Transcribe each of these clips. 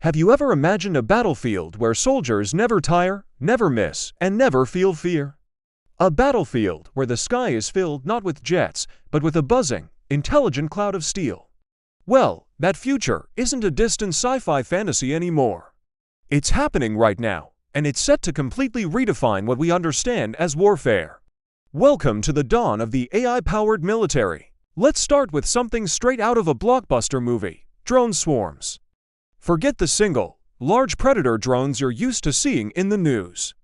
Have you ever imagined a battlefield where soldiers never tire, never miss, and never feel fear? A battlefield where the sky is filled not with jets, but with a buzzing, intelligent cloud of steel. Well, that future isn't a distant sci-fi fantasy anymore. It's happening right now, and it's set to completely redefine what we understand as warfare. Welcome to the dawn of the AI-powered military. Let's start with something straight out of a blockbuster movie: drone swarms. Forget the single, large predator drones you're used to seeing in the news.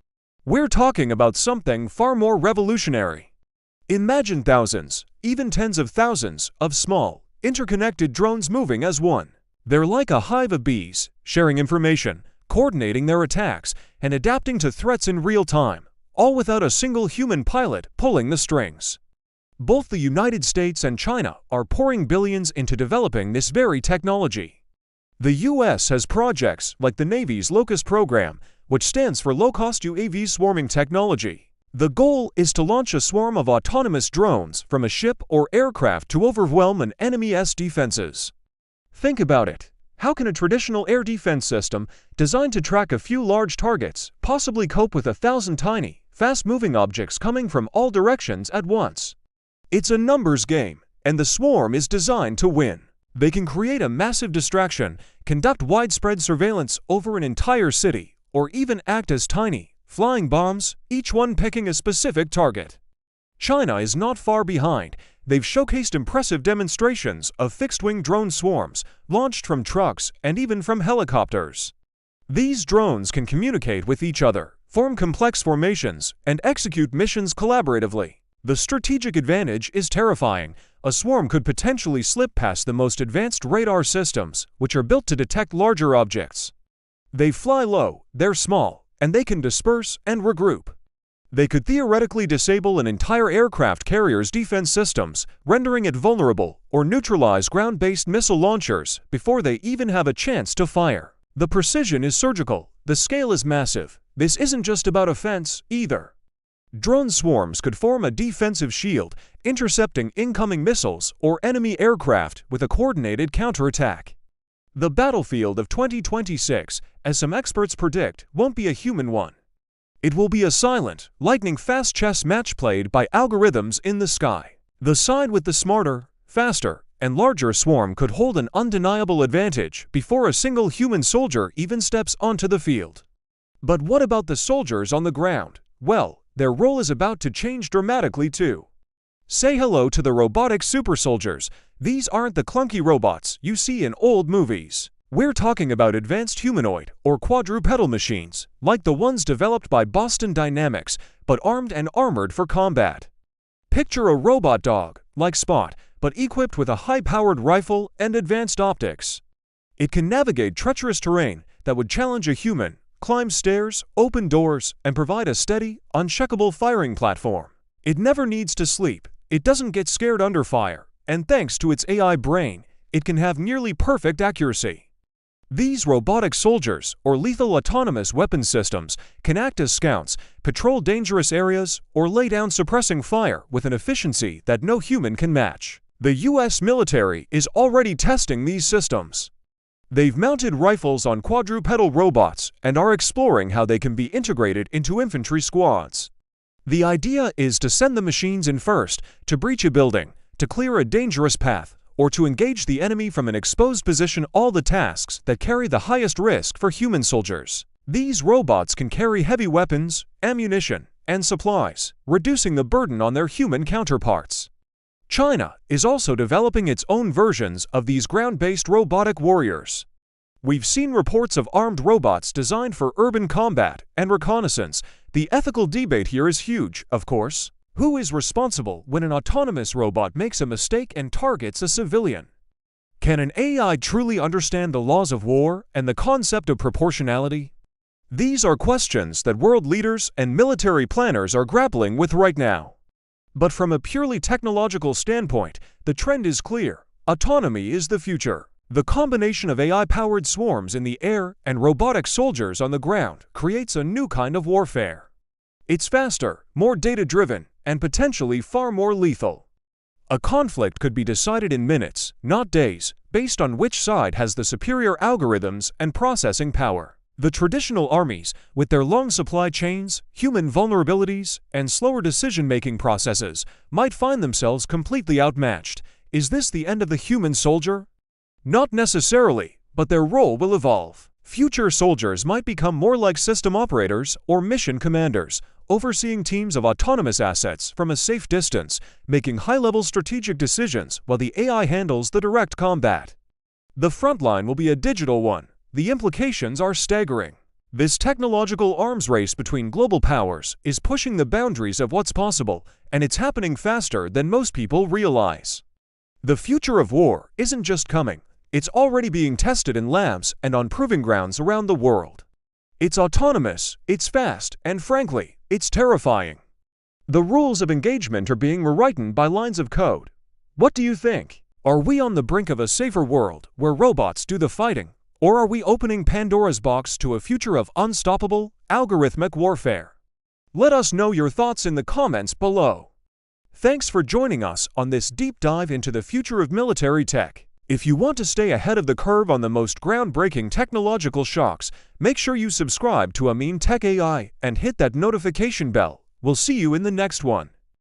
We're talking about something far more revolutionary. Imagine thousands, even tens of thousands, of small, interconnected drones moving as one. They're like a hive of bees, sharing information, coordinating their attacks, and adapting to threats in real time, all without a single human pilot pulling the strings. Both the United States and China are pouring billions into developing this very technology. The US has projects like the Navy's Locust program, which stands for Low-Cost UAV Swarming Technology. The goal is to launch a swarm of autonomous drones from a ship or aircraft to overwhelm an enemy's defenses. Think about it. How can a traditional air defense system, designed to track a few large targets, possibly cope with 1,000 tiny, fast-moving objects coming from all directions at once? It's a numbers game, and the swarm is designed to win. They can create a massive distraction, conduct widespread surveillance over an entire city, or even act as tiny, flying bombs, each one picking a specific target. China is not far behind. They've showcased impressive demonstrations of fixed-wing drone swarms, launched from trucks and even from helicopters. These drones can communicate with each other, form complex formations, and execute missions collaboratively. The strategic advantage is terrifying. A swarm could potentially slip past the most advanced radar systems, which are built to detect larger objects. They fly low, they're small, and they can disperse and regroup. They could theoretically disable an entire aircraft carrier's defense systems, rendering it vulnerable, or neutralize ground-based missile launchers before they even have a chance to fire. The precision is surgical, the scale is massive. This isn't just about offense, either. Drone swarms could form a defensive shield, intercepting incoming missiles or enemy aircraft with a coordinated counterattack. The battlefield of 2026, as some experts predict, won't be a human one. It will be a silent, lightning-fast chess match played by algorithms in the sky. The side with the smarter, faster, and larger swarm could hold an undeniable advantage before a single human soldier even steps onto the field. But what about the soldiers on the ground? Well, their role is about to change dramatically too. Say hello to the Robotics super soldiers. These aren't the clunky robots you see in old movies. We're talking about advanced humanoid or quadrupedal machines, like the ones developed by Boston Dynamics, but armed and armored for combat. Picture a robot dog, like Spot, but equipped with a high-powered rifle and advanced optics. It can navigate treacherous terrain that would challenge a human, climb stairs, open doors, and provide a steady, uncheckable firing platform. It never needs to sleep, it doesn't get scared under fire, and thanks to its AI brain, it can have nearly perfect accuracy. These robotic soldiers, or lethal autonomous weapon systems, can act as scouts, patrol dangerous areas, or lay down suppressing fire with an efficiency that no human can match. The US military is already testing these systems. They've mounted rifles on quadrupedal robots and are exploring how they can be integrated into infantry squads. The idea is to send the machines in first, to breach a building, to clear a dangerous path, or to engage the enemy from an exposed position, all the tasks that carry the highest risk for human soldiers. These robots can carry heavy weapons, ammunition, and supplies, reducing the burden on their human counterparts. China is also developing its own versions of these ground-based robotic warriors. We've seen reports of armed robots designed for urban combat and reconnaissance. The ethical debate here is huge, of course. Who is responsible when an autonomous robot makes a mistake and targets a civilian? Can an AI truly understand the laws of war and the concept of proportionality? These are questions that world leaders and military planners are grappling with right now. But from a purely technological standpoint, the trend is clear. Autonomy is the future. The combination of AI-powered swarms in the air and robotic soldiers on the ground creates a new kind of warfare. It's faster, more data-driven, and potentially far more lethal. A conflict could be decided in minutes, not days, based on which side has the superior algorithms and processing power. The traditional armies, with their long supply chains, human vulnerabilities, and slower decision-making processes, might find themselves completely outmatched. Is this the end of the human soldier? Not necessarily, but their role will evolve. Future soldiers might become more like system operators or mission commanders, overseeing teams of autonomous assets from a safe distance, making high-level strategic decisions while the AI handles the direct combat. The front line will be a digital one. The implications are staggering. This technological arms race between global powers is pushing the boundaries of what's possible, and it's happening faster than most people realize. The future of war isn't just coming. It's already being tested in labs and on proving grounds around the world. It's autonomous, it's fast, and frankly, it's terrifying. The rules of engagement are being rewritten by lines of code. What do you think? Are we on the brink of a safer world where robots do the fighting? Or are we opening Pandora's box to a future of unstoppable, algorithmic warfare? Let us know your thoughts in the comments below. Thanks for joining us on this deep dive into the future of military tech. If you want to stay ahead of the curve on the most groundbreaking technological shocks, make sure you subscribe to AMIN TECHAI and hit that notification bell. We'll see you in the next one.